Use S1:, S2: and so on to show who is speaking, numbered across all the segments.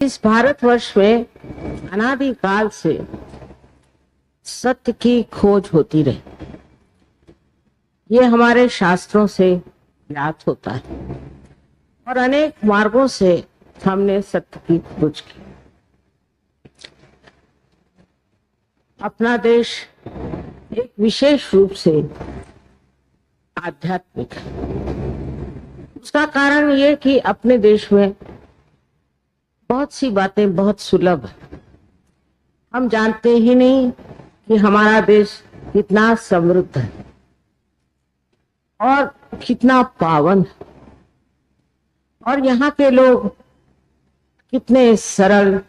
S1: इस भारतवर्ष में अनादिकाल से सत्य की खोज होती रही। ये हमारे शास्त्रों से ज्ञात होता है और अनेक मार्गों से हमने सत्य की खोज की। अपना देश एक विशेष रूप से आध्यात्मिक है। उसका कारण ये कि अपने देश में बहुत सी बातें बहुत सुलभ है। हम जानते ही नहीं कि हमारा देश कितना समृद्ध है और कितना पावन है और यहाँ के लोग कितने सरल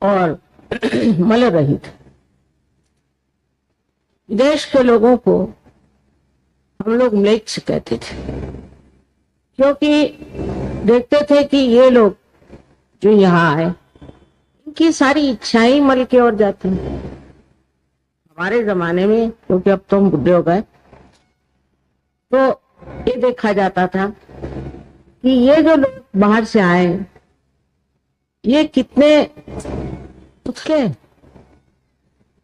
S1: और मल रहित है। विदेश के लोगों को हम लोग म्लेच्छ कहते थे, क्योंकि देखते थे कि ये लोग जो यहाँ आए इनकी सारी इच्छाएं मल के ओर जाती हैं। हमारे जमाने में, क्योंकि अब तो हम बुढ़े हो गए, तो ये देखा जाता था कि ये जो लोग बाहर से आए ये कितने उथले,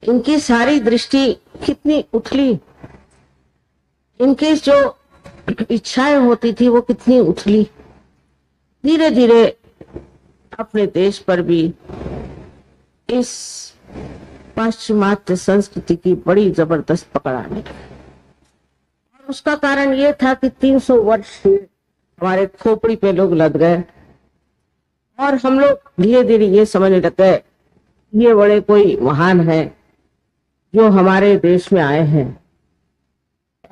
S1: इनकी सारी दृष्टि कितनी उथली, इनकी जो इच्छाएं होती थी वो कितनी उथली। धीरे धीरे अपने देश पर भी इस पाश्चिमात्य संस्कृति की बड़ी जबरदस्त पकड़ आने लगी। और उसका कारण ये था कि 300 वर्ष से हमारे खोपड़ी पे लोग लद गए और हम लोग धीरे धीरे ये समझने लग गए ये बड़े कोई महान है जो हमारे देश में आए हैं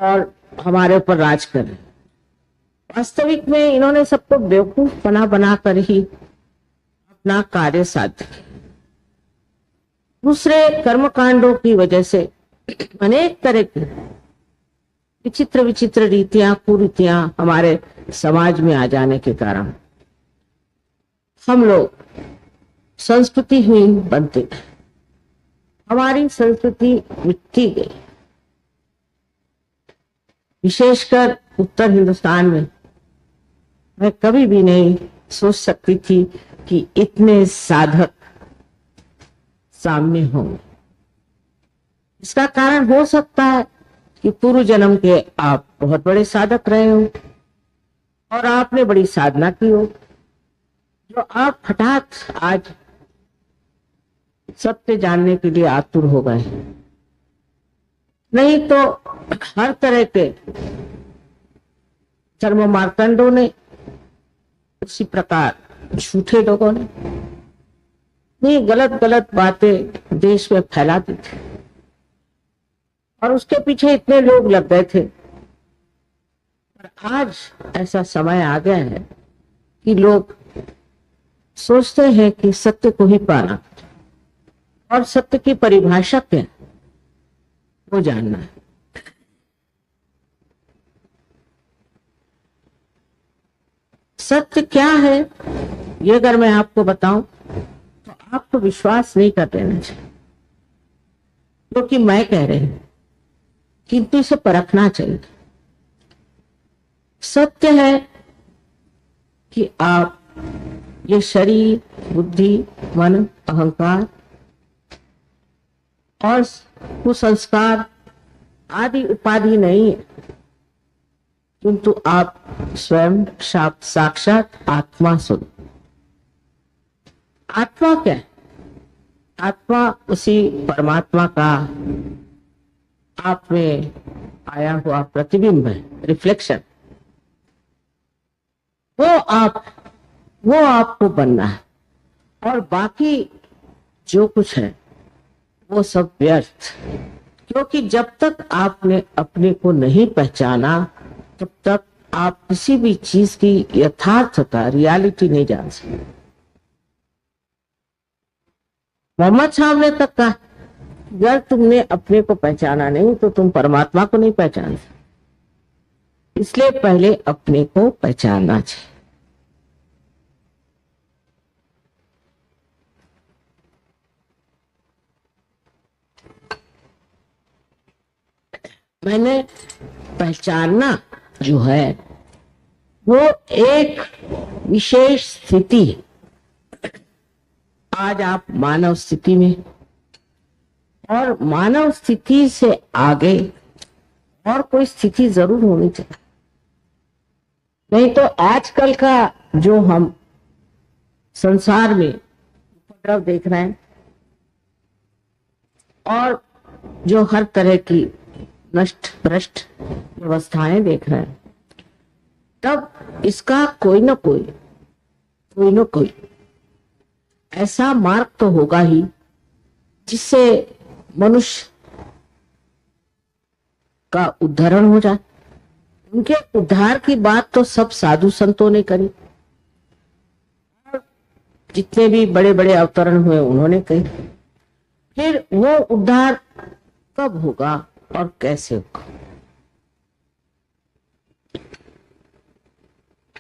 S1: और हमारे ऊपर राज कर रहे हैं। वास्तविक में इन्होंने सबको बेवकूफ बना कर ही अपना कार्य साध्य किया। दूसरे कर्मकांडों की वजह से अनेक तरह की विचित्र विचित्र रीतियां कुरीतियां हमारे समाज में आ जाने के कारण हम लोग संस्कृतिहीन बनते गए। हमारी संस्कृति मिटती गई। विशेषकर उत्तर हिंदुस्तान में मैं कभी भी नहीं सोच सकती थी कि इतने साधक सामने होंगे। इसका कारण हो सकता है कि पूर्व जन्म के आप बहुत बड़े साधक रहे हो और आपने बड़ी साधना की हो, जो आप हठात आज सत्य जानने के लिए आतुर हो गए। नहीं तो हर तरह के धर्म मार्तंडों ने, उसी प्रकार झूठे लोगों ने ये गलत गलत बातें देश में फैला दी थी और उसके पीछे इतने लोग लग गए थे। पर आज ऐसा समय आ गया है कि लोग सोचते हैं कि सत्य को ही पाना और सत्य की परिभाषा क्या है वो जानना है। सत्य क्या है ये अगर मैं आपको बताऊं तो आपको विश्वास नहीं कर लेना चाहिए, क्योंकि मैं कह रही हूं, किंतु इसे परखना चाहिए। सत्य है कि आप ये शरीर, बुद्धि, मन, अहंकार और कुसंस्कार आदि उपाधि नहीं है, किंतु आप स्वयं साक्षात आत्मा स्वरूप। आत्मा क्या है? आत्मा उसी परमात्मा का आप में आया हुआ प्रतिबिंब है, रिफ्लेक्शन। वो आपको बनना है और बाकी जो कुछ है वो सब व्यर्थ। क्योंकि जब तक आपने अपने को नहीं पहचाना तब तक आप किसी भी चीज की यथार्थता, रियलिटी नहीं जान सकते। मोहम्मद साहब ने तक कहा, अगर तुमने अपने को पहचाना नहीं तो तुम परमात्मा को नहीं पहचान सकते। इसलिए पहले अपने को पहचानना चाहिए। मैंने पहचानना जो है वो एक विशेष स्थिति है आज आप मानव स्थिति में, और मानव स्थिति से आगे और कोई स्थिति जरूर होनी चाहिए। नहीं तो आजकल का जो हम संसार में उपद्रव देख रहे हैं और जो हर तरह की नष्ट भ्रष्ट व्यवस्थाएं देख रहे हैं, तब इसका कोई न कोई ऐसा मार्ग तो होगा ही जिससे मनुष्य का उद्धारण हो जाए। उनके उद्धार की बात तो सब साधु संतों ने करी, जितने भी बड़े बड़े अवतरण हुए उन्होंने कही। फिर वो उद्धार कब होगा और कैसे होगा?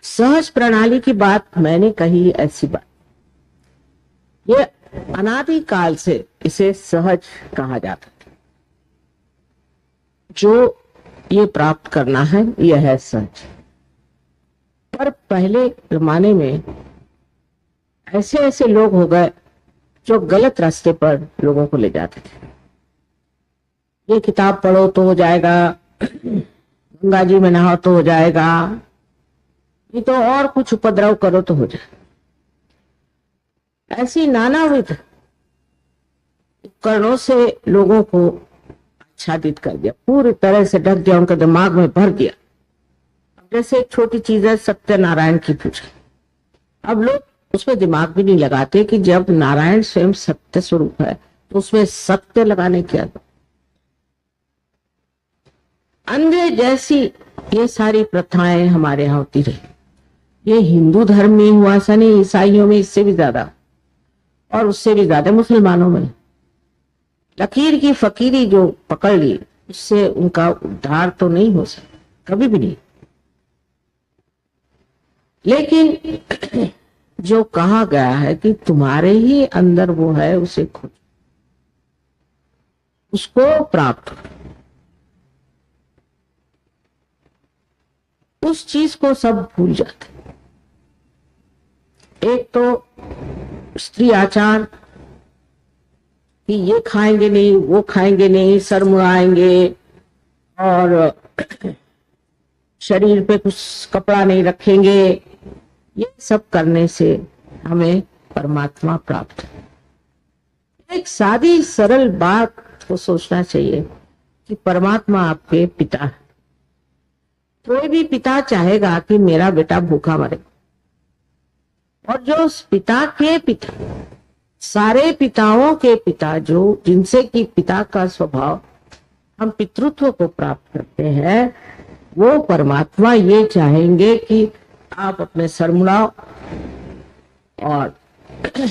S1: सहज प्रणाली की बात मैंने कही, ऐसी बात ये अनादि काल से इसे सहज कहा जाता है। जो ये प्राप्त करना है यह है सहज। पर पहले जमाने में ऐसे ऐसे लोग हो गए जो गलत रास्ते पर लोगों को ले जाते थे। ये किताब पढ़ो तो हो जाएगा, गंगा जी में नहाओ तो हो जाएगा, ये तो और कुछ उपद्रव करो तो हो जाए। ऐसी नानाविध उपकरणों से लोगों को आच्छादित कर दिया, पूरी तरह से ढक दिया, उनके दिमाग में भर दिया। जैसे एक छोटी चीज है सत्यनारायण की पूजा, अब लोग उसमें दिमाग भी नहीं लगाते कि जब नारायण स्वयं सत्य स्वरूप है तो उसमें सत्य लगाने की आदत। अंधे जैसी ये सारी प्रथाएं हमारे यहाँ होती रही। ये हिंदू धर्म में हुआ ऐसा नहीं, ईसाइयों में इससे भी ज्यादा, और उससे भी ज्यादा मुसलमानों में। लकीर की फकीरी जो पकड़ ली उससे उनका उद्धार तो नहीं हो सकता, कभी भी नहीं। लेकिन जो कहा गया है कि तुम्हारे ही अंदर वो है, उसे खोजो, उसको प्राप्त करो। उस चीज को सब भूल जाते। एक तो स्त्री आचार कि ये खाएंगे नहीं, वो खाएंगे नहीं, सर मुड़ाएंगे और शरीर पे कुछ कपड़ा नहीं रखेंगे, ये सब करने से हमें परमात्मा प्राप्त है। एक सादी सरल बात को सोचना चाहिए कि परमात्मा आपके पिता है। कोई भी पिता चाहेगा कि मेरा बेटा भूखा मरे, और जो उस पिता के पिता, सारे पिताओं के पिता, जो जिनसे कि पिता का स्वभाव हम पितृत्व को प्राप्त करते हैं, वो परमात्मा ये चाहेंगे कि आप अपने सर मुड़ाओ और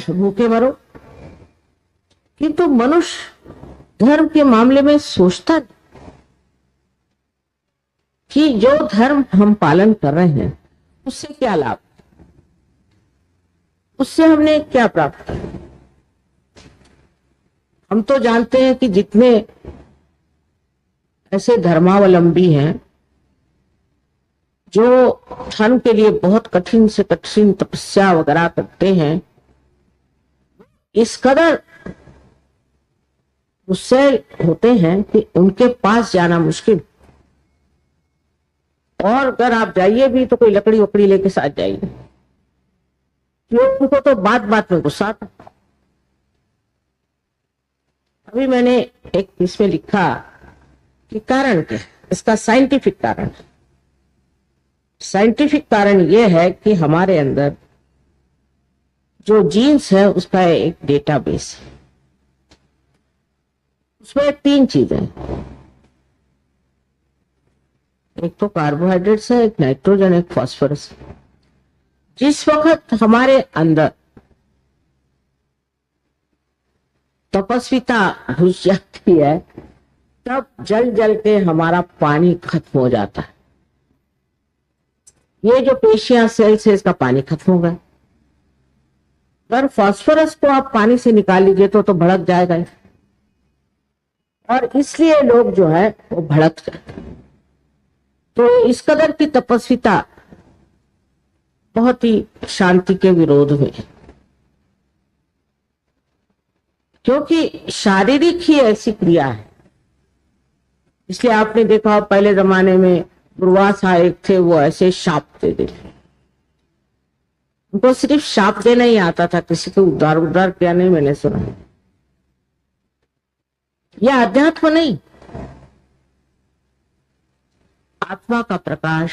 S1: भूखे मरो। किंतु मनुष्य धर्म के मामले में सोचता कि जो धर्म हम पालन कर रहे हैं उससे क्या लाभ, उससे हमने क्या प्राप्त किया। हम तो जानते हैं कि जितने ऐसे धर्मावलंबी हैं जो धर्म के लिए बहुत कठिन से कठिन तपस्या वगैरह करते हैं, इस कदर उससे होते हैं कि उनके पास जाना मुश्किल। और अगर आप जाइए भी तो कोई लकड़ी वकड़ी लेके साथ जाइए, क्यों? उनको तो बात बात में गुस्सा आता। अभी मैंने एक इसमें लिखा कि कारण क्या, इसका साइंटिफिक कारण। साइंटिफिक कारण यह है कि हमारे अंदर जो जीन्स है उसका एक डेटाबेस है, उसमें 3 चीजें हैं। एक तो कार्बोहाइड्रेट्स है, एक नाइट्रोजन, एक फास्फोरस। जिस वक्त हमारे अंदर तपस्विता घुस जाती है तब जल जल के हमारा पानी खत्म हो जाता है। ये जो पेशियां सेल्स है इसका पानी खत्म हो गया। अगर फास्फोरस को आप पानी से निकाल लीजिए तो भड़क जाएगा, और इसलिए लोग जो है वो भड़क जाते हैं। तो इस कदर की तपस्विता बहुत ही शांति के विरोध में। क्योंकि शारीरिक ही ऐसी क्रिया है। इसलिए आपने देखा पहले जमाने में दुर्वासा एक थे, वो ऐसे शाप देते थे। उनको सिर्फ शाप देना ही आता था, किसी को उद्धार किया नहीं मैंने सुना। यह अध्यात्म नहीं, आत्मा का प्रकाश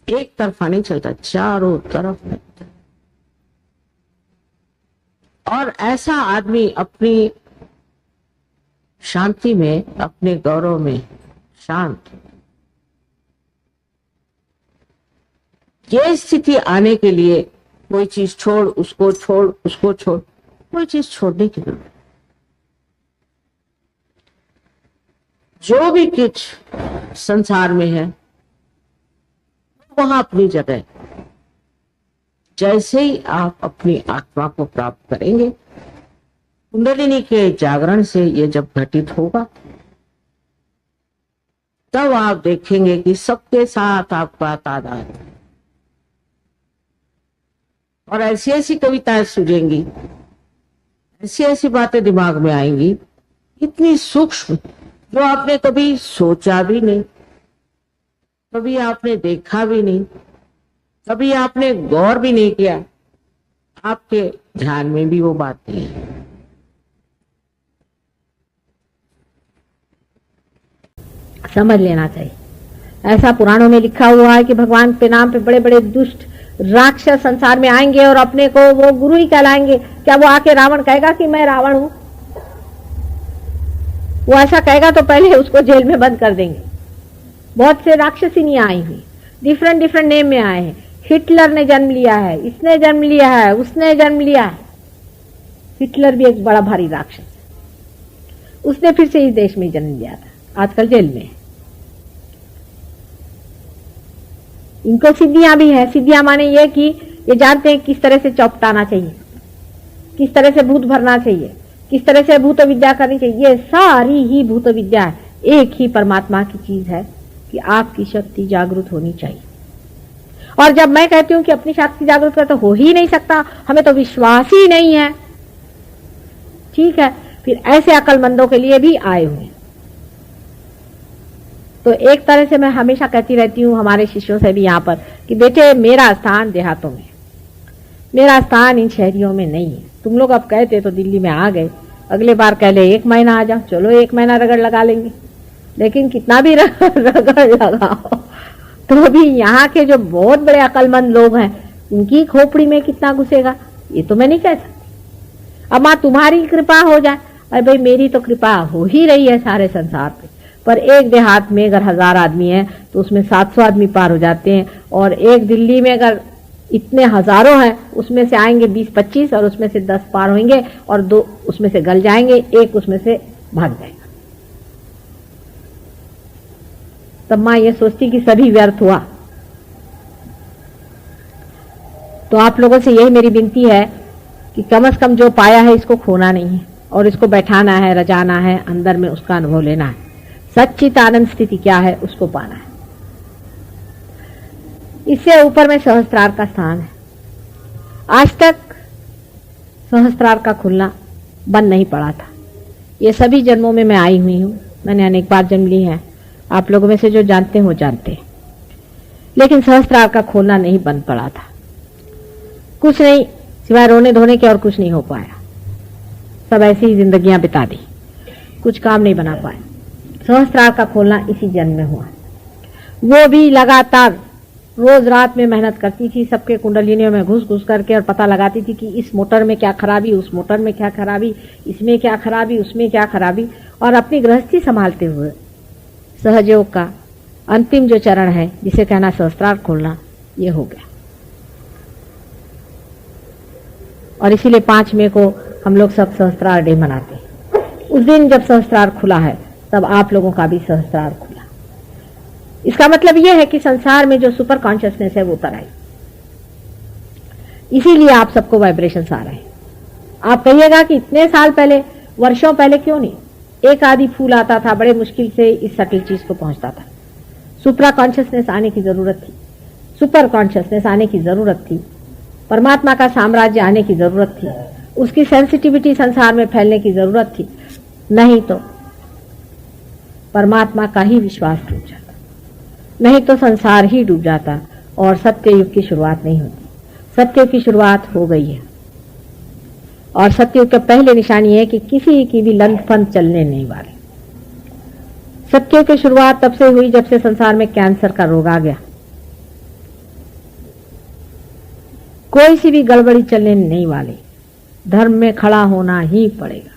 S1: एक तरफा नहीं चलता, चारों तरफ है। और ऐसा आदमी अपनी शांति में, अपने गौरव में शांत। ये स्थिति आने के लिए कोई चीज छोड़, उसको छोड़, उसको छोड़, कोई चीज छोड़ने की जरूरत। जो भी कुछ संसार में है वहां अपनी जगह। जैसे ही आप अपनी आत्मा को प्राप्त करेंगे, कुंडलिनी के जागरण से ये जब घटित होगा, तब आप देखेंगे कि सबके साथ आपका तादाद है। और ऐसी ऐसी कविताएं सूझेंगी, ऐसी ऐसी बातें दिमाग में आएंगी, इतनी सूक्ष्म, जो आपने कभी सोचा भी नहीं, कभी आपने देखा भी नहीं, कभी आपने गौर भी नहीं किया, आपके ध्यान में भी वो बात नहीं है।
S2: समझ लेना चाहिए। ऐसा पुराणों में लिखा हुआ है कि भगवान के नाम पे बड़े बड़े दुष्ट राक्षस संसार में आएंगे और अपने को वो गुरु ही कहलाएंगे। क्या वो आके रावण कहेगा कि मैं रावण हूं? वो ऐसा कहेगा तो पहले उसको जेल में बंद कर देंगे। बहुत से राक्षसिनियां आई हुई, डिफरेंट डिफरेंट नेम में आए हैं। हिटलर ने जन्म लिया है, इसने जन्म लिया है, उसने जन्म लिया है। हिटलर भी एक बड़ा भारी राक्षस है, उसने फिर से इस देश में जन्म लिया था, आजकल जेल में है। इनको सिद्धियां भी है। सिद्धियां माने ये कि ये जानते हैं किस तरह से चौपटाना चाहिए, किस तरह से भूत भरना चाहिए, किस तरह से भूत विद्या करनी चाहिए। ये सारी ही भूत विद्या है। एक ही परमात्मा की चीज है कि आपकी शक्ति जागृत होनी चाहिए। और जब मैं कहती हूं कि अपनी शक्ति जागृत कर, तो हो ही नहीं सकता, हमें तो विश्वास ही नहीं है। ठीक है, फिर ऐसे अक्लमंदों के लिए भी आए हुए। तो एक तरह से मैं हमेशा कहती रहती हूँ हमारे शिष्यों से भी यहाँ पर कि बेटे, मेरा स्थान देहातों में, मेरा स्थान इन शहरियों में नहीं है। तुम लोग अब कहते तो दिल्ली में आ गए, अगले बार कह ले 1 महीना आ जाओ, चलो 1 महीना रगड़ लगा लेंगे। लेकिन कितना भी रगड़ लगाओ तो भी यहाँ के जो बहुत बड़े अक्लमंद लोग हैं, उनकी खोपड़ी में कितना घुसेगा ये तो मैं नहीं कह सकती। अब माँ तुम्हारी कृपा हो जाए, अरे भाई मेरी तो कृपा हो ही रही है सारे संसार पे। पर एक देहात में अगर 1000 आदमी है तो उसमें 700 आदमी पार हो जाते हैं। और एक दिल्ली में अगर इतने हजारों हैं, उसमें से आएंगे 20-25 और उसमें से 10 पार होंगे और 2 उसमें से गल जाएंगे, 1 उसमें से भाग जाएगा। तब माँ ये सोचती कि सभी व्यर्थ हुआ। तो आप लोगों से यही मेरी विनती है कि कम से कम जो पाया है इसको खोना नहीं है और इसको बैठाना है, रजाना है, अंदर में उसका अनुभव लेना है। सच्चित आनंद स्थिति क्या है उसको पाना है। इससे ऊपर में सहस्त्रार का स्थान है। आज तक सहस्त्रार का खुलना बंद नहीं पड़ा था। ये सभी जन्मों में मैं आई हुई हूँ, मैंने अनेक बार जन्म ली है। आप लोगों में से जो जानते हैं वो जानते हैं। लेकिन सहस्त्रार का खोलना नहीं बंद पड़ा था। कुछ नहीं सिवाय रोने धोने के और कुछ नहीं हो पाया। सब ऐसी ही जिंदगियां बिता दी, कुछ काम नहीं बना पाए। सहस्त्रार का खोलना इसी जन्म में हुआ। वो भी लगातार रोज रात में मेहनत करती थी, सबके कुंडलिनियों में घुस घुस करके और पता लगाती थी कि इस मोटर में क्या खराबी, उस मोटर में क्या खराबी, इसमें क्या खराबी, उसमें क्या खराबी। और अपनी गृहस्थी संभालते हुए सहयोग का अंतिम जो चरण है, जिसे कहना सहस्त्रार खोलना, ये हो गया। और इसीलिए 5 मई को हम लोग सब सहस्त्रार डे मनाते हैं। उस दिन जब सहस्त्रार खुला है तब आप लोगों का भी सहस्त्रार खुला। इसका मतलब यह है कि संसार में जो सुपर कॉन्शियसनेस है वो उतर आई। इसीलिए आप सबको वाइब्रेशंस आ रहे हैं। आप कहिएगा कि इतने साल पहले, वर्षों पहले क्यों नहीं? एक आदि फूल आता था, बड़े मुश्किल से इस सटल चीज को पहुंचता था। सुपरा कॉन्शियसनेस आने की जरूरत थी, सुपर कॉन्शियसनेस आने की जरूरत थी, परमात्मा का साम्राज्य आने की जरूरत थी। उसकी सेंसिटिविटी संसार में फैलने की जरूरत थी, नहीं तो परमात्मा का ही विश्वास टूट जाता, नहीं तो संसार ही डूब जाता और सत्ययुग की शुरुआत नहीं होती। सत्ययुग की शुरुआत हो गई है और सत्ययुग का पहले निशानी है कि किसी की भी लंथ फंथ चलने नहीं वाले। सत्ययुग की शुरुआत तब से हुई जब से संसार में कैंसर का रोग आ गया। कोई सी भी गड़बड़ी चलने नहीं वाली, धर्म में खड़ा होना ही पड़ेगा।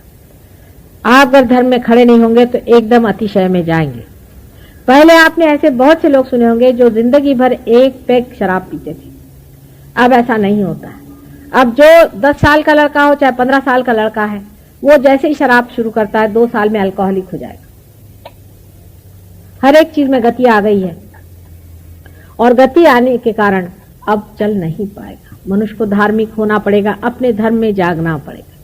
S2: आप अगर धर्म में खड़े नहीं होंगे तो एकदम अतिशय में जाएंगे। पहले आपने ऐसे बहुत से लोग सुने होंगे जो जिंदगी भर एक पैक शराब पीते थे, अब ऐसा नहीं होता है। अब जो 10 साल का लड़का हो चाहे 15 साल का लड़का है, वो जैसे ही शराब शुरू करता है 2 साल में अल्कोहलिक हो जाएगा। हर एक चीज में गति आ गई है और गति आने के कारण अब चल नहीं पाएगा। मनुष्य को धार्मिक होना पड़ेगा, अपने धर्म में जागना पड़ेगा।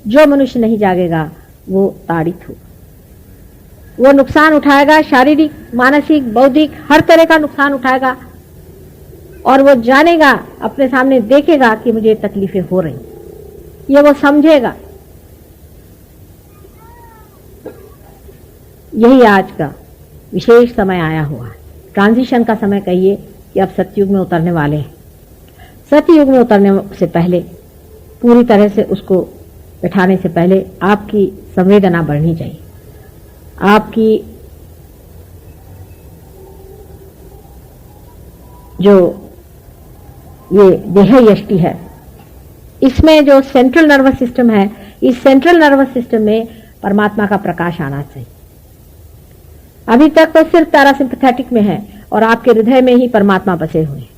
S2: जो मनुष्य नहीं जागेगा वो ताड़ित होगा, वो नुकसान उठाएगा, शारीरिक, मानसिक, बौद्धिक हर तरह का नुकसान उठाएगा और वो जानेगा, अपने सामने देखेगा कि मुझे तकलीफें हो रही, ये वो समझेगा। यही आज का विशेष समय आया हुआ है, ट्रांजिशन का समय कहिए कि अब सतयुग में उतरने वाले हैं। सतयुग में उतरने से पहले, पूरी तरह से उसको बैठाने से पहले आपकी संवेदना बढ़नी चाहिए। आपकी जो ये देह यष्टि है, इसमें जो सेंट्रल नर्वस सिस्टम है, इस सेंट्रल नर्वस सिस्टम में परमात्मा का प्रकाश आना चाहिए। अभी तक तो सिर्फ पैरासिम्पैथेटिक में है और आपके हृदय में ही परमात्मा बसे हुए हैं,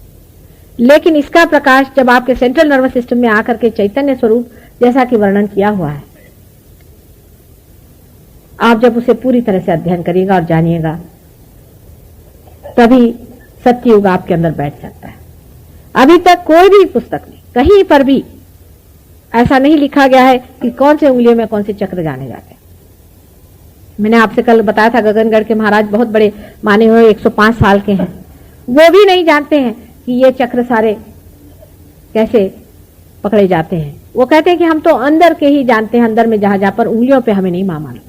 S2: लेकिन इसका प्रकाश जब आपके सेंट्रल नर्वस सिस्टम में आकर के चैतन्य स्वरूप जैसा कि वर्णन किया हुआ है, आप जब उसे पूरी तरह से अध्ययन करिएगा और जानिएगा, तभी सत्ययुग आपके अंदर बैठ सकता है। अभी तक कोई भी पुस्तक में कहीं पर भी ऐसा नहीं लिखा गया है कि कौन से उंगलियों में कौन से चक्र जाने जाते हैं। मैंने आपसे कल बताया था गगनगढ़ के महाराज बहुत बड़े माने हुए 105 साल के हैं, वो भी नहीं जानते हैं कि ये चक्र सारे कैसे पकड़े जाते हैं। वो कहते हैं कि हम तो अंदर के ही जानते हैं, अंदर में जहां जहां पर उंगलियों पे हमें नहीं मालूम।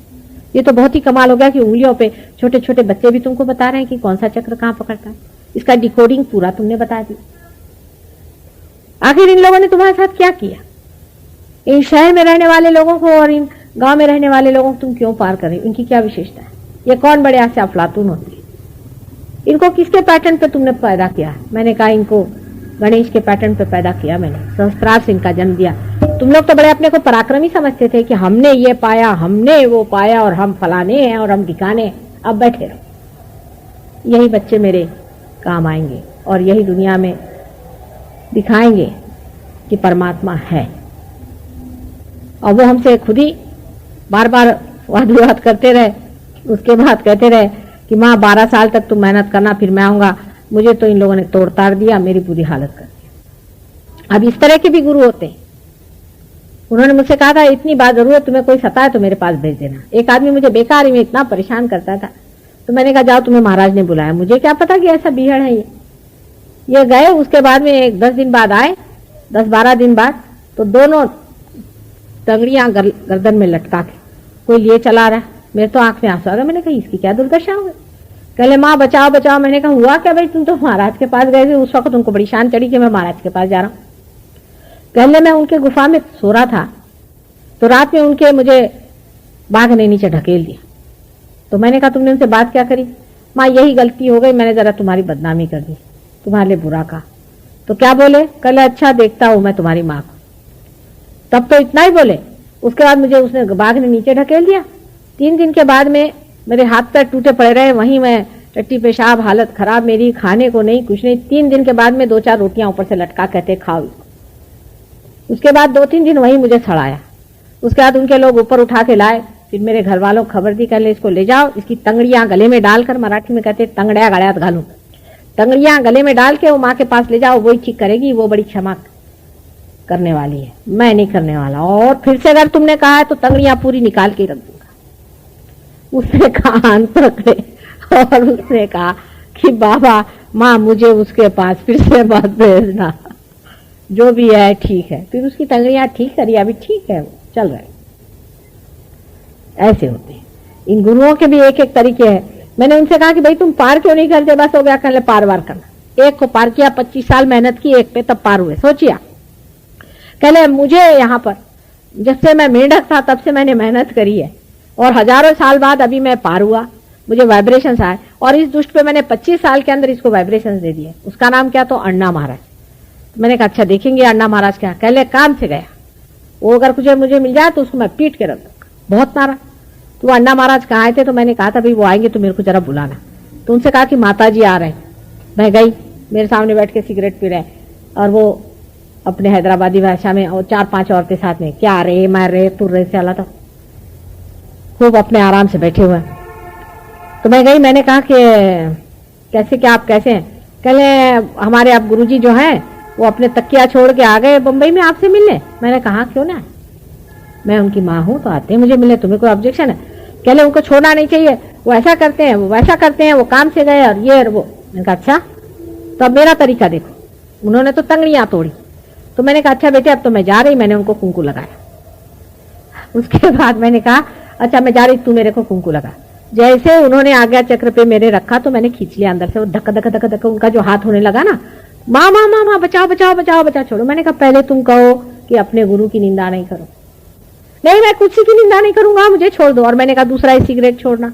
S2: ये तो बहुत ही कमाल हो गया कि उंगलियों पे छोटे छोटे बच्चे भी तुमको बता रहे हैं कि कौन सा चक्र कहां पकड़ता है। इसका डिकोडिंग पूरा तुमने बता दी। आखिर इन लोगों ने तुम्हारे साथ क्या किया? इन शहर में रहने वाले लोगों को और इन गांव में रहने वाले लोगों को तुम क्यों पार कर रहे हो? इनकी क्या विशेषता है? ये कौन बड़े ऐसे अफलातून होते हैं? इनको किसके पैटर्न पे तुमने पैदा किया? मैंने कहा इनको गणेश के पैटर्न पे पैदा किया मैंने, सहस्त्रार से इनका जन्म दिया। तुम लोग तो बड़े अपने को पराक्रमी समझते थे कि हमने ये पाया, हमने वो पाया और हम फलाने हैं और हम ढिकाने। अब बैठे रहो। यही बच्चे मेरे काम आएंगे और यही दुनिया में दिखाएंगे कि परमात्मा है। और वो हमसे खुद ही बार बार वाद विवाद करते रहे, उसके बाद कहते रहे कि माँ 12 साल तक तुम मेहनत करना, फिर मैं आऊंगा। मुझे तो इन लोगों ने तोड़ ताड़ दिया, मेरी बुरी हालत कर दी। अब इस तरह के भी गुरु होते हैं। उन्होंने मुझसे कहा था इतनी बात जरूरत तुम्हें कोई सताए तो मेरे पास भेज देना। एक आदमी मुझे बेकार में इतना परेशान करता था, तो मैंने कहा जाओ, तुम्हें महाराज ने बुलाया। मुझे क्या पता कि ऐसा बीहड़ है ये गए। उसके बाद में 10 दिन बाद आए, 10-12 दिन बाद, तो दोनों टंगड़ियां गर्दन में लटका के कोई लिए चला रहा। मेरे तो आंख में आंसू आ गया। मैंने कहा इसकी क्या दुर्दशा हो गई? कहले माँ बचाओ बचाओ। मैंने कहा हुआ क्या भाई? तुम तो महाराज के पास गए थे, उस वक्त तुमको बड़ी शान चढ़ी कि मैं महाराज के पास जा रहा हूँ। कहले मैं उनके गुफा में सो रहा था, तो रात में उनके मुझे बाघ ने नीचे ढकेल दिया। तो मैंने कहा तुमने उनसे बात क्या करी? माँ यही गलती हो गई, मैंने जरा तुम्हारी बदनामी कर दी, तुम्हारे लिए बुरा कहा। तो क्या बोले? कहले अच्छा देखता हूं मैं तुम्हारी माँ को। तब तो इतना ही बोले। उसके बाद मुझे उसने बाघ ने नीचे ढकेल दिया। 3 दिन के बाद में मेरे हाथ पैर टूटे पड़े रहे, वहीं मैं टट्टी पेशाब, हालत खराब मेरी, खाने को नहीं, कुछ नहीं। 3 दिन के बाद में 2-4 रोटियां ऊपर से लटका, कहते खाओ। उसके बाद 2-3 दिन वहीं मुझे सड़ाया। उसके बाद उनके लोग ऊपर उठा के लाए। फिर मेरे घर वालों को खबर दी, कहले इसको ले जाओ, इसकी तंगड़ियां गले में डालकर, मराठी में कहते तंगड़िया गड़ियात घालू, तंगड़ियां गले में डाल के वो माँ के पास ले जाओ, वही ठीक करेगी, वो बड़ी क्षमा करने वाली है, मैं नहीं करने वाला। और फिर से अगर तुमने कहा है तो तंगड़ियां पूरी निकाल के रख दूंगा। उसने कान पकड़े और उसने कहा कि बाबा माँ मुझे उसके पास फिर से मत भेजना। जो भी है ठीक है। फिर उसकी तंगड़ियां ठीक करी, अभी ठीक है, चल रहा है। ऐसे होते हैं। इन गुरुओं के भी एक एक तरीके हैं। मैंने उनसे कहा कि भाई तुम पार क्यों नहीं करते, बस हो गया, कर ले पार वार करना। एक को पार किया, 25 साल मेहनत की एक पे, तब पार हुए। सोचिए, कहले मुझे यहाँ पर जब से मैं मेंढक था तब से मैंने मेहनत करी है, और हजारों साल बाद अभी मैं पार हुआ, मुझे वाइब्रेशंस आए, और इस दुष्ट पे मैंने 25 साल के अंदर इसको वाइब्रेशंस दे दिए। उसका नाम क्या? तो अण्णा महाराज। तो मैंने कहा अच्छा देखेंगे अण्णा महाराज क्या। कहले काम से गया, वो अगर कुछ मुझे मिल जाए तो उसको मैं पीट के रख दूंगा। बहुत मारा। तो अण्णा महाराज कहाँ आए थे? तो मैंने कहा था भाई वो आएंगे तो मेरे को जरा बुलाना। तो उनसे कहा कि माता जी आ रहे हैं। मैं गई, मेरे सामने बैठ के सिगरेट पी रहे हैं, और वो अपने हैदराबादी भाषा में, और 4-5 औरतें साथ में, क्या रे मैं रे तू रे से, अल्लाह, तो खूब अपने आराम से बैठे हुए। तो मैं गई, मैंने कहा कि कैसे, क्या आप कैसे हैं? कहले हमारे आप गुरुजी जो हैं वो अपने तकिया छोड़ के आ गए बम्बई में आपसे मिलने। मैंने कहा क्यों ना, मैं उनकी माँ हूं तो आते हैं मुझे मिलने, तुम्हें कोई ऑब्जेक्शन है? कहले उनको छोड़ना नहीं चाहिए, वो ऐसा करते हैं, वो वैसा करते हैं, वो काम से गए और ये और वो। मैंने कहा अच्छा, तो अब मेरा तरीका देखो। उन्होंने तो तंगड़ियां तोड़ी। तो मैंने कहा अच्छा बेटे अब तो मैं जा रही, मैंने उनको कुंकू लगाया। उसके बाद मैंने कहा अच्छा मैं जा रही, तू मेरे को कुंकू लगा। जैसे उन्होंने आज्ञा चक्र पे मेरे रखा तो मैंने खींच लिया अंदर से, वो धक्का धक्का धक्का धक्का उनका जो हाथ होने लगा ना, माँ माँ माँ माँ बचाओ बचाओ बचाओ बचाओ, छोड़ो। मैंने कहा पहले तुम कहो कि अपने गुरु की निंदा नहीं करो। नहीं मैं किसी की निंदा नहीं करूंगा, मुझे छोड़ दो। और मैंने कहा दूसरा है सिगरेट छोड़ना।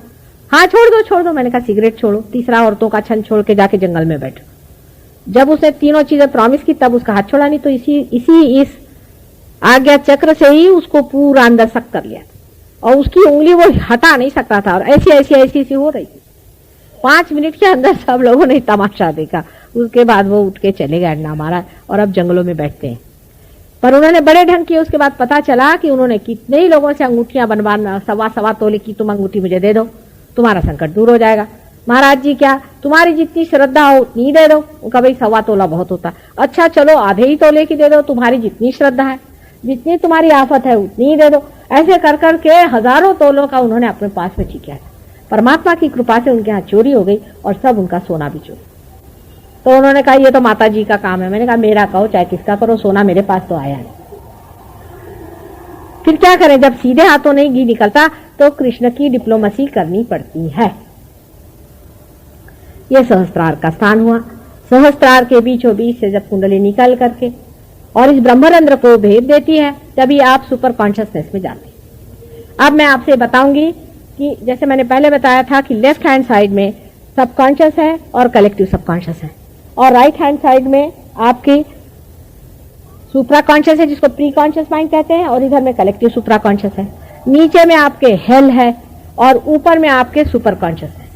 S2: हाँ छोड़ दो छोड़ दो। मैंने कहा सिगरेट छोड़ो। तीसरा औरतों का छंद छोड़ के जाके जंगल में बैठो। जब उसने तीनों चीजें प्रॉमिस की तब उसका हाथ छोड़ा नहीं, तो इस आज्ञा चक्र से ही उसको पूरा अंदर सक कर लिया, और उसकी उंगली वो हटा नहीं सकता था, और ऐसी ऐसी ऐसी ऐसी हो रही थी। 5 मिनट के अंदर सब लोगों ने तमाशा देखा। उसके बाद वो उठ के चले गए अण्णा महाराज, और अब जंगलों में बैठते हैं। पर उन्होंने बड़े ढंग किए। उसके बाद पता चला कि उन्होंने कितने ही लोगों से अंगूठियां बनवाना, 1.25 तोले की तुम अंगूठी मुझे दे दो, तुम्हारा संकट दूर हो जाएगा। महाराज जी क्या, तुम्हारी जितनी श्रद्धा हो उतनी दे दो। उनका भाई 1.25 तोला बहुत होता। अच्छा चलो आधे ही तोले की दे दो, तुम्हारी जितनी श्रद्धा है, जितनी तुम्हारी आफत है उतनी ही दे दो। ऐसे कर करके हजारों तोलों का उन्होंने अपने पास में ठीक किया। परमात्मा की कृपा से उनके यहाँ चोरी हो गई, और सब उनका सोना भी चोरी। तो उन्होंने कहा ये तो माता जी का काम है। मैंने कहा मेरा कहो चाहे किसका करो, सोना मेरे पास तो आया है। फिर क्या करें, जब सीधे हाथों नहीं घी निकलता तो कृष्ण की डिप्लोमेसी करनी पड़ती है। यह सहस्त्रार का स्थान हुआ। सहस्त्रार के बीचों बीच से जब कुंडली निकल करके और इस ब्रह्मरंध्र को भेद देती है, तभी आप सुपर कॉन्शियसनेस में जाते हैं। अब मैं आपसे बताऊंगी कि जैसे मैंने पहले बताया था कि लेफ्ट हैंड साइड में सबकॉन्शियस है और कलेक्टिव सबकॉन्शियस है, और राइट हैंड साइड में आपकी सुप्रा कॉन्शियस है जिसको प्री कॉन्शियस माइंड कहते हैं, और इधर में कलेक्टिव सुप्रा कॉन्शियस है। नीचे में आपके हेल है और ऊपर में आपके सुपर कॉन्शियस है।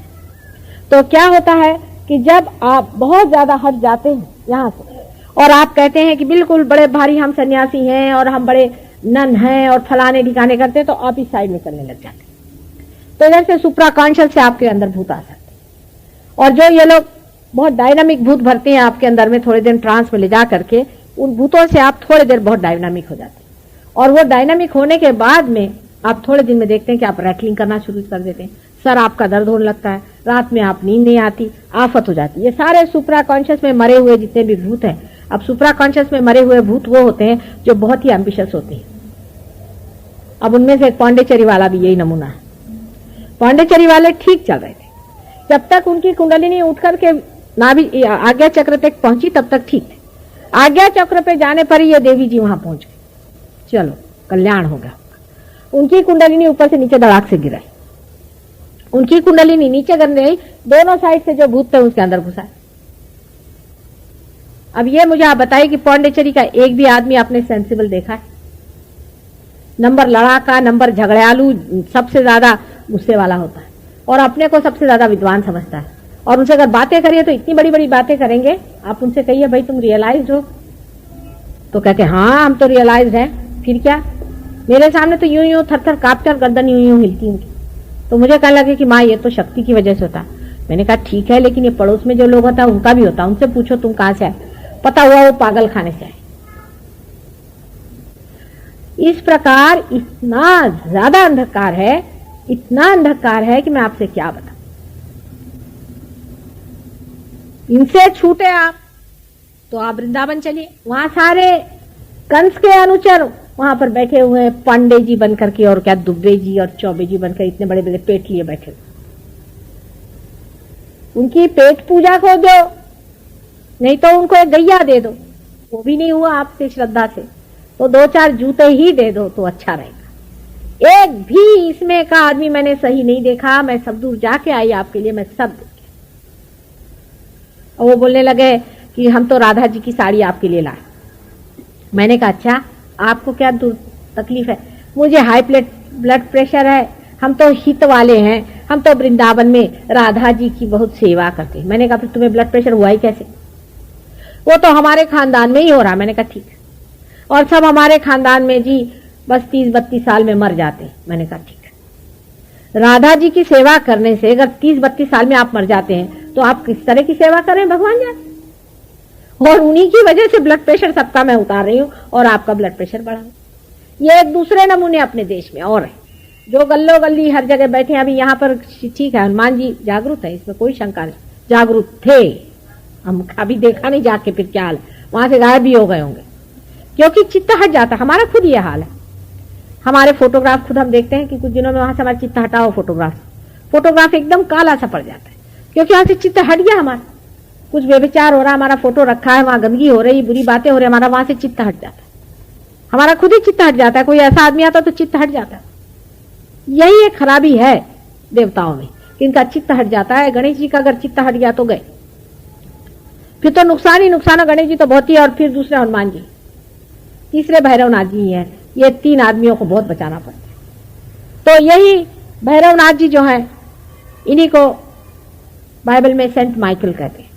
S2: तो क्या होता है कि जब आप बहुत ज्यादा हट जाते हैं यहाँ से, और आप कहते हैं कि बिल्कुल बड़े भारी हम सन्यासी हैं और हम बड़े नन हैं और फलाने ठिकाने करते हैं, तो आप इस साइड में चलने लग जाते हैं। तो इधर से सुप्रा कॉन्शियस से आपके अंदर भूत आ सकते हैं, और जो ये लोग बहुत डायनामिक भूत भरते हैं आपके अंदर में, थोड़े दिन ट्रांस में ले जा करके उन भूतों से आप थोड़ी देर बहुत डायनामिक हो जाते हैं। और वो डायनामिक होने के बाद में आप थोड़े दिन में देखते हैं कि आप रैटलिंग करना शुरू कर देते हैं, सर आपका दर्द होने लगता है, रात में आप नींद नहीं आती, आफत हो जाती है। ये सारे सुप्रा कॉन्शियस में मरे हुए जितने भी भूत हैं। अब सुप्रा कॉन्शियस में मरे हुए भूत वो होते हैं जो बहुत ही एम्बिशियस होते हैं। अब उनमें से पांडेचेरी वाला भी यही नमूना है। पांडेचेरी वाले ठीक चल रहे थे, जब तक उनकी कुंडलिनी उठ करके नाभि आज्ञा चक्र तक पहुंची तब तक ठीक थे। आज्ञा चक्र पे जाने पर ही ये देवी जी वहां पहुंच गए। चलो कल्याण हो गया। उनकी कुंडलिनी ऊपर से नीचे धड़ाक से गिराई। उनकी कुंडलिनी नीचे गिर गई, दोनों साइड से जो भूत थे उसके अंदर घुसा। अब ये मुझे आप बताइए कि पांडेचेरी का एक भी आदमी आपने सेंसिबल देखा है? नंबर लड़ाका, नंबर झगड़ालू, सबसे ज्यादा गुस्से वाला होता है, और अपने को सबसे ज्यादा विद्वान समझता है। और उनसे अगर बातें करिए तो इतनी बड़ी बड़ी बातें करेंगे। आप उनसे कहिए भाई तुम रियलाइज्ड हो, तो कहते हाँ हम तो रियलाइज्ड हैं। फिर क्या, मेरे सामने तो यूं यूं थर थर कांपते और गर्दन यूं यूं हिलती उनकी। तो मुझे कहने लगे कि माँ ये तो शक्ति की वजह से होता है। मैंने कहा ठीक है, लेकिन ये पड़ोस में जो लोग होता है उनका भी होता है, उनसे पूछो तुम कहां से आए, पता हुआ वो पागल खाने से आए। इस प्रकार इतना ज्यादा अंधकार है, इतना अंधकार है कि मैं आपसे क्या बताऊं। इनसे छूटे आप तो आप वृंदावन चलिए, वहां सारे कंस के अनुचर वहां पर बैठे हुए हैं, पांडे जी बनकर के, और क्या दुबे जी और चौबे जी बनकर इतने बड़े बड़े पेट लिए बैठे हुए। उनकी पेट पूजा को दो, नहीं तो उनको एक गैया दे दो, वो भी नहीं हुआ आपसे श्रद्धा से, तो 2-4 जूते ही दे दो तो अच्छा रहेगा। एक भी इसमें का आदमी मैंने सही नहीं देखा, मैं सब दूर जाके आई आपके लिए, मैं सब देख। और वो बोलने लगे कि हम तो राधा जी की साड़ी आपके लिए लाए। मैंने कहा अच्छा, आपको क्या तकलीफ है? मुझे हाई ब्लड प्रेशर है, हम तो हित वाले हैं, हम तो वृंदावन में राधा जी की बहुत सेवा करते हैं। मैंने कहा फिर तुम्हें ब्लड प्रेशर हुआ ही कैसे? वो तो हमारे खानदान में ही हो रहा। मैंने कहा ठीक है, और सब हमारे खानदान में जी बस 30-32 साल में मर जाते। मैंने कहा ठीक है, राधा जी की सेवा करने से अगर 30-32 साल में आप मर जाते हैं तो आप किस तरह की सेवा करें भगवान जाने। और उन्हीं की वजह से ब्लड प्रेशर सबका मैं उतार रही हूं और आपका ब्लड प्रेशर बढ़ा। ये एक दूसरे नमूने अपने देश में और है, जो गल्लो गल्ली हर जगह बैठे हैं। अभी यहाँ पर ठीक है, हनुमान जी जागरूक है, इसमें कोई शंका नहीं, जागरूक थे, हम अभी देखा नहीं जाके फिर क्या हाल है, वहां से गायब भी हो गए होंगे, क्योंकि चित्त हट जाता। हमारा खुद ये हाल है, हमारे फोटोग्राफ खुद हम देखते हैं कि कुछ दिनों में वहां से हमारा चित्त हटाओ, फोटोग्राफ एकदम काला सा पड़ जाता है, क्योंकि वहां से चित्त हट गया हमारा। कुछ व्यभिचार हो रहा, हमारा फोटो रखा है, वहां गंदगी हो रही, बुरी बातें हो रही, हमारा वहां से चित्त हट जाता है, हमारा खुद ही चित्त हट जाता है। कोई ऐसा आदमी आता तो चित्त हट जाता है। यही एक खराबी है देवताओं में, कि इनका चित्त हट जाता है। गणेश जी का अगर चित्त हट गया तो गए, फिर तो नुकसान ही नुकसान है। गणेश जी तो बहुत ही, और फिर दूसरे हनुमान जी, तीसरे भैरवनाथ जी हैं। ये 3 आदमियों को बहुत बचाना पड़ता है। तो यही भैरवनाथ जी जो है, इन्हीं को बाइबल में सेंट माइकल कहते हैं,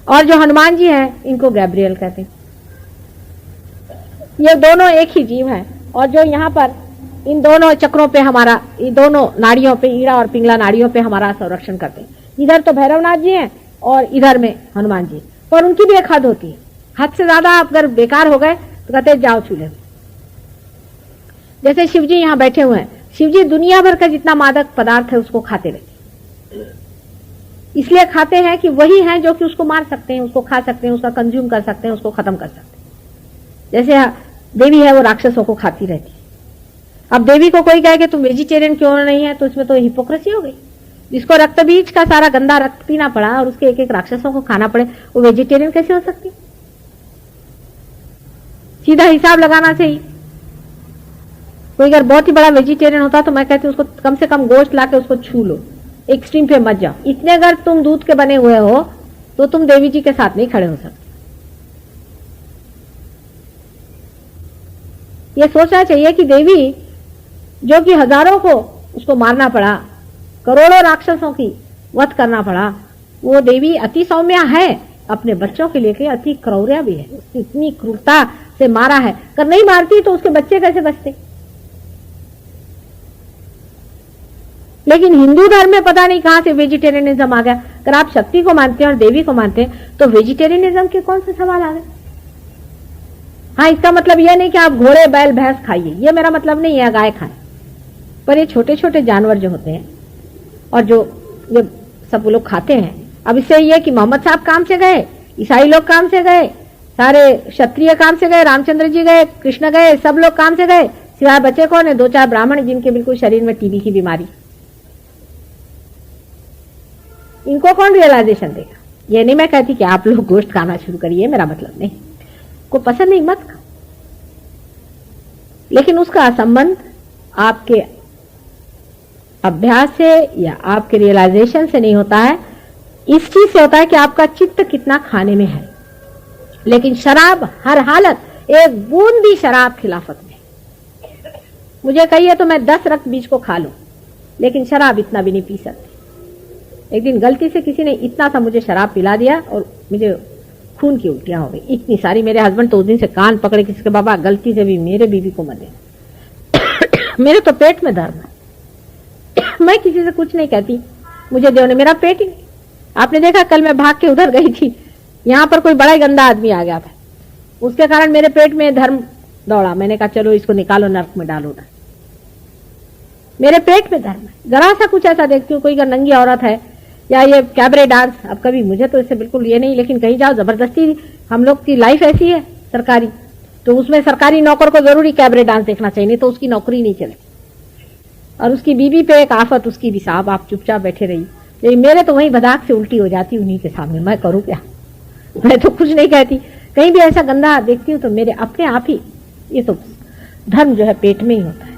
S2: और जो हनुमान जी हैं इनको गैब्रियल कहते हैं। ये दोनों एक ही जीव हैं, और जो यहाँ पर इन दोनों चक्रों पे हमारा, इन दोनों नाड़ियों पे, ईड़ा और पिंगला नाड़ियों पे हमारा संरक्षण करते हैं। इधर तो भैरवनाथ जी हैं और इधर में हनुमान जी, पर उनकी भी एक हद होती है। हद से ज्यादा आप अगर बेकार हो गए तो कहते जाओ चूल्हे में। जैसे शिव जी यहाँ बैठे हुए हैं, शिव जी दुनिया भर का जितना मादक पदार्थ है उसको खाते रहते, इसलिए खाते हैं कि वही हैं जो कि उसको मार सकते हैं, उसको खा सकते हैं, उसका कंज्यूम कर सकते हैं, उसको खत्म कर सकते हैं। जैसे देवी है, वो राक्षसों को खाती रहती है। अब देवी को कोई कहे कि तुम वेजिटेरियन क्यों नहीं है, तो इसमें तो हिपोक्रेसी हो गई। जिसको रक्त बीज का सारा गंदा रक्त पीना पड़ा और उसके एक एक राक्षसों को खाना पड़े, वो वेजिटेरियन कैसे हो सकती? सीधा हिसाब लगाना चाहिए। कोई अगर बहुत ही बड़ा वेजिटेरियन होता तो मैं कहती हूँ उसको कम से कम गोश्त लाके उसको छू लो, एक्सट्रीम पे मत जाओ। इतने अगर तुम दूध के बने हुए हो तो तुम देवी जी के साथ नहीं खड़े हो सकते। ये सोचना चाहिए कि देवी जो कि हजारों को उसको मारना पड़ा, करोड़ों राक्षसों की वध करना पड़ा, वो देवी अति सौम्या है अपने बच्चों के लिए, अति क्रौर्या भी है। इतनी क्रूरता से मारा है, अगर नहीं मारती तो उसके बच्चे कैसे बचते? लेकिन हिंदू धर्म में पता नहीं कहां से वेजिटेरियनिज्म आ गया। अगर आप शक्ति को मानते हैं और देवी को मानते हैं तो वेजिटेरियनिज्म के कौन से सवाल आ गए? हाँ, इसका मतलब यह नहीं कि आप घोड़े बैल भैंस खाइए, ये मेरा मतलब नहीं है, गाय खाएं, पर ये छोटे छोटे जानवर जो होते हैं और जो ये सब लोग खाते हैं। अब इससे यह कि मोहम्मद साहब काम से गए, ईसाई लोग काम से गए, सारे क्षत्रिय काम से गए, रामचंद्र जी गए, कृष्ण गए, सब लोग काम से गए, सिवाय बचे कौन है? 2-4 ब्राह्मण जिनके बिल्कुल शरीर में टीबी की बीमारी। इनको कौन रियलाइजेशन देगा? ये नहीं मैं कहती कि आप लोग गोश्त खाना शुरू करिए, मेरा मतलब नहीं, को पसंद नहीं मत खाओ, लेकिन उसका संबंध आपके अभ्यास से या आपके रियलाइजेशन से नहीं होता है, इस चीज से होता है कि आपका चित्त कितना खाने में है। लेकिन शराब हर हालत, एक बूंद भी शराब खिलाफत में। मुझे कहिए तो मैं 10 रक्त बीज को खा लूं, लेकिन शराब इतना भी नहीं पी सकती। एक दिन गलती से किसी ने इतना सा मुझे शराब पिला दिया और मुझे खून की उल्टियां हो गई इतनी सारी। मेरे हस्बैंड तो उस दिन से कान पकड़े, किसी के बाबा गलती से भी मेरे बीवी को मत देना। मेरे तो पेट में दर्द है, मैं किसी से कुछ नहीं कहती, मुझे देने मेरा पेट ही। आपने देखा कल मैं भाग के उधर गई थी, यहाँ पर कोई बड़ा ही गंदा आदमी आ गया था, उसके कारण मेरे पेट में धर्म दौड़ा। मैंने कहा चलो इसको निकालो, नर्क में डालो ना, मेरे पेट में धर्म है। जरा सा कुछ ऐसा देखती हूँ, कोई अगर नंगी औरत है या ये कैबरे डांस, अब कभी मुझे तो इससे बिल्कुल ये नहीं, लेकिन कहीं जाओ जबरदस्ती, हम लोग की लाइफ ऐसी है सरकारी, तो उसमें सरकारी नौकर को जरूरी कैबरे डांस देखना चाहिए, नहीं तो उसकी नौकरी नहीं चलती। और उसकी बीवी पे एक आफत, उसकी भी साहब आप चुपचाप बैठे रहिए, लेकिन मेरे तो वही बदाक से उल्टी हो जाती उन्हीं के सामने, मैं करूँ क्या, मैं तो कुछ नहीं कहती। कहीं भी ऐसा गंदा देखती हूँ तो मेरे अपने आप ही, ये तो धर्म जो है पेट में ही होता है।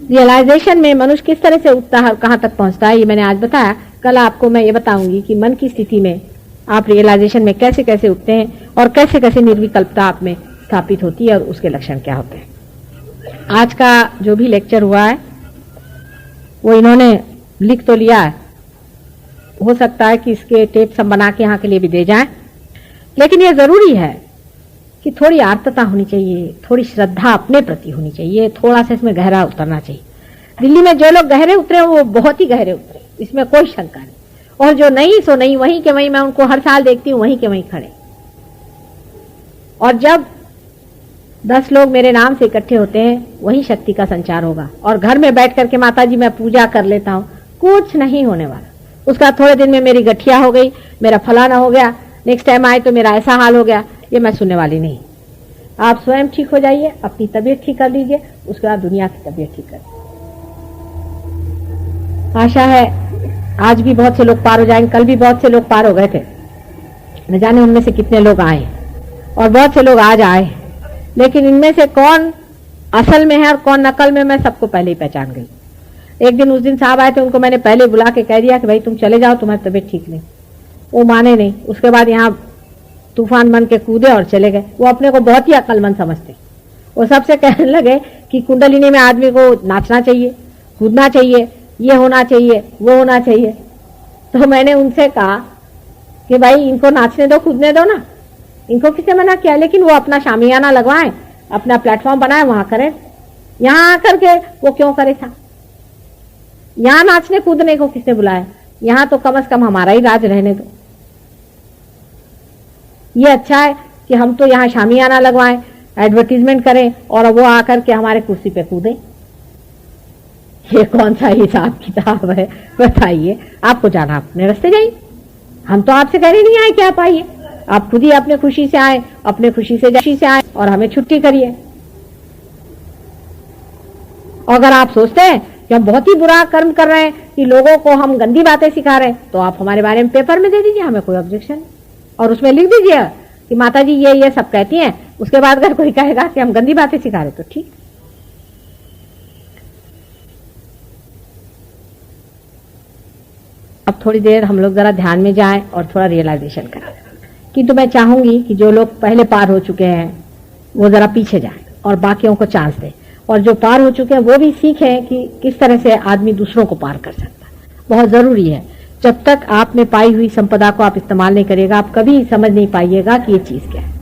S2: रियलाइजेशन में मनुष्य किस तरह से उठता है, कहाँ तक पहुंचता है, ये मैंने आज बताया। कल आपको मैं ये बताऊंगी कि मन की स्थिति में आप रियलाइजेशन में कैसे कैसे उठते हैं और कैसे कैसे निर्विकल्पता आप में स्थापित होती है और उसके लक्षण क्या होते हैं। आज का जो भी लेक्चर हुआ है वो इन्होंने लिख तो लिया है, हो सकता है कि इसके टेप्स हम बना के यहाँ के लिए भी दे जाएं, लेकिन ये जरूरी है कि थोड़ी आर्तता होनी चाहिए, थोड़ी श्रद्धा अपने प्रति होनी चाहिए, थोड़ा सा इसमें गहरा उतरना चाहिए। दिल्ली में जो लोग गहरे उतरे वो बहुत ही गहरे उतरे, इसमें कोई शंका नहीं, और जो नहीं सो नहीं, वहीं के वहीं मैं उनको हर साल देखती हूँ, वहीं के वहीं खड़े। और जब 10 लोग मेरे नाम से इकट्ठे होते हैं वही शक्ति का संचार होगा। और घर में बैठ करके माता जी मैं पूजा कर लेता हूँ, कुछ नहीं होने वाला। उसका थोड़े दिन में मेरी गठिया हो गई, मेरा फलाना हो गया, नेक्स्ट टाइम आए तो मेरा ऐसा हाल हो गया, ये मैं सुनने वाली नहीं। आप स्वयं ठीक हो जाइए, अपनी तबीयत ठीक कर लीजिए, उसके बाद दुनिया की तबीयत ठीक कर। आशा है आज भी बहुत से लोग पार हो जाएंगे, कल भी बहुत से लोग पार हो गए थे, न जाने उनमें से कितने लोग आए और बहुत से लोग आज आए, लेकिन इनमें से कौन असल में है और कौन नकल में, मैं सबको पहले ही पहचान गई। एक दिन उस दिन साहब आए थे, उनको मैंने पहले बुला के कह दिया कि भाई तुम चले जाओ, तुम्हारी तबीयत ठीक नहीं। वो माने नहीं, उसके बाद यहाँ तूफान बन के कूदे और चले गए। वो अपने को बहुत ही अक्लमंद समझते। वो सबसे कहने लगे कि कुंडलिनी में आदमी को नाचना चाहिए, कूदना चाहिए, ये होना चाहिए, वो होना चाहिए। तो मैंने उनसे कहा कि भाई इनको नाचने दो, कूदने दो ना, इनको किसने मना किया, लेकिन वो अपना शामियाना लगवाएं, अपना प्लेटफॉर्म बनाए, वहां करें। यहाँ आकर के वो क्यों करे था, यहाँ नाचने कूदने को किसने बुलाया, यहाँ तो कम से कम हमारा ही राज रहने दो। ये अच्छा है कि हम तो यहाँ शामियाना लगवाएं, एडवर्टीजमेंट करें और वो आकर के हमारे कुर्सी पे कूदे। ये कौन सा हिसाब किताब है बताइए। आपको जाना अपने रास्ते जाइए, हम तो आपसे कहने नहीं आए कि आप आइए, आप खुद ही अपने खुशी से आए, अपने खुशी से आए और हमें छुट्टी करिए। अगर आप सोचते हैं कि हम बहुत ही बुरा कर्म कर रहे हैं, कि लोगों को हम गंदी बातें सिखा रहे हैं, तो आप हमारे बारे में पेपर में दे दीजिए, हमें कोई ऑब्जेक्शन, और उसमें लिख दीजिए कि माता जी ये सब कहती हैं। उसके बाद अगर कोई कहेगा कि हम गंदी बातें सिखा रहे तो ठीक। अब थोड़ी देर हम लोग जरा ध्यान में जाएं और थोड़ा रियलाइजेशन करें। किंतु मैं चाहूंगी कि जो लोग पहले पार हो चुके हैं वो जरा पीछे जाएं और बाकियों को चांस दें, और जो पार हो चुके हैं वो भी सीखें कि किस तरह से आदमी दूसरों को पार कर सकता है। बहुत जरूरी है। जब तक आपने पाई हुई संपदा को आप इस्तेमाल नहीं करिएगा, आप कभी समझ नहीं पाइएगा कि ये चीज क्या है।